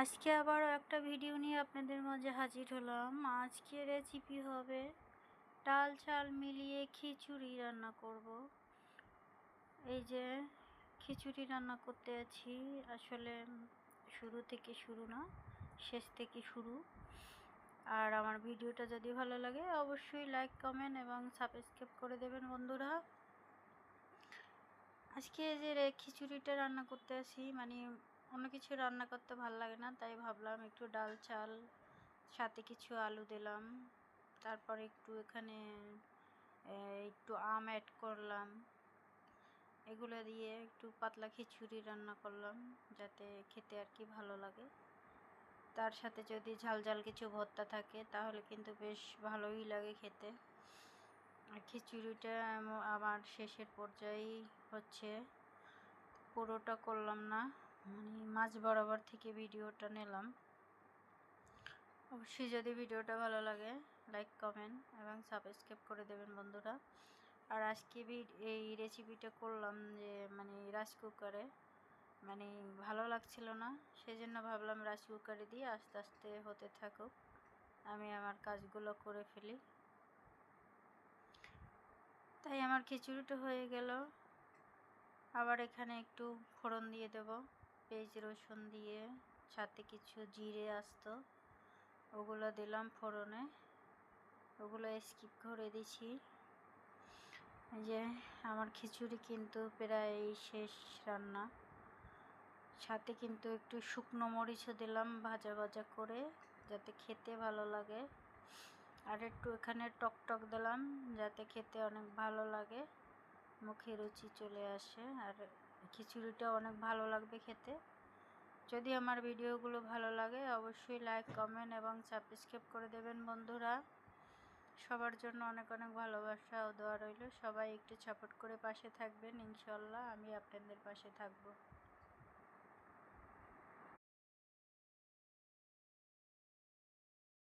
আজকে আবারও একটা ভিডিও নিয়ে আপনাদের মাঝে হাজির হলাম। আজকে রেসিপি হবে ডাল চাল মিলিয়ে খিচুড়ি রান্না করব। এই যে খিচুড়ি রান্না করতে আছি, আসলে শুরু থেকে শুরু না, শেষ থেকে শুরু। আর আমার ভিডিওটা যদি ভালো লাগে অবশ্যই লাইক কমেন্ট এবং সাবস্ক্রাইব করে দেবেন বন্ধুরা। আজকে যে খিচুড়িটা রান্না করতে আসি, মানে অন্য কিছু রান্না করতে ভালো লাগে না, তাই ভাবলাম একটু ডাল চাল সাথে কিছু আলু দিলাম, তারপর একটু এখানে একটু আম অ্যাড করলাম, এগুলো দিয়ে একটু পাতলা খিচুড়ি রান্না করলাম যাতে খেতে আর কি ভালো লাগে। তার সাথে যদি ঝাল ঝাল কিছু ভর্তা থাকে তাহলে কিন্তু বেশ ভালোই লাগে খেতে। আর খিচুড়িটা আমার শেষের পর্যায়েই হচ্ছে, পুরোটা করলাম না, মানে মাঝ বরাবর থেকে ভিডিওটা নিলাম। অবশ্যই যদি ভিডিওটা ভালো লাগে লাইক কমেন্ট এবং সাবস্ক্রাইব করে দেবেন বন্ধুরা। আর আজকে এই রেসিপিটা করলাম যে মানে রাইস কুকারে, মানে ভালো লাগছিল না, সেজন্য ভাবলাম রাইস কুকারে দিয়ে আস্তে আস্তে হতে থাকুক, আমি আমার কাজগুলো করে ফেলি। তাই আমার খিচুড়িটা হয়ে গেল। আবার এখানে একটু ফোড়ন দিয়ে দেব, পেঁয়াজ রসুন দিয়ে, সাথে কিছু জিরে আস্ত, ওগুলো দিলাম ফোড়নে, ওগুলো স্কিপ করে দিছি। এই যে আমার খিচুড়ি কিন্তু প্রায় শেষ রান্না। সাথে কিন্তু একটু শুকনো মরিচও দিলাম ভাজা ভাজা করে, যাতে খেতে ভালো লাগে। আর একটু এখানে টক দিলাম যাতে খেতে অনেক ভালো লাগে, মুখে রুচি চলে আসে, আর খিচুড়িটা অনেক ভালো লাগবে খেতে। যদি আমার ভিডিওগুলো ভালো লাগে অবশ্যই লাইক কমেন্ট এবং সাবস্ক্রাইব করে দেবেন বন্ধুরা। সবার জন্য অনেক অনেক ভালোবাসা ও দোয়া রইল। সবাই একটু সাপোর্ট করে পাশে থাকবেন, ইনশাল্লাহ আমি আপনাদের পাশে থাকবো।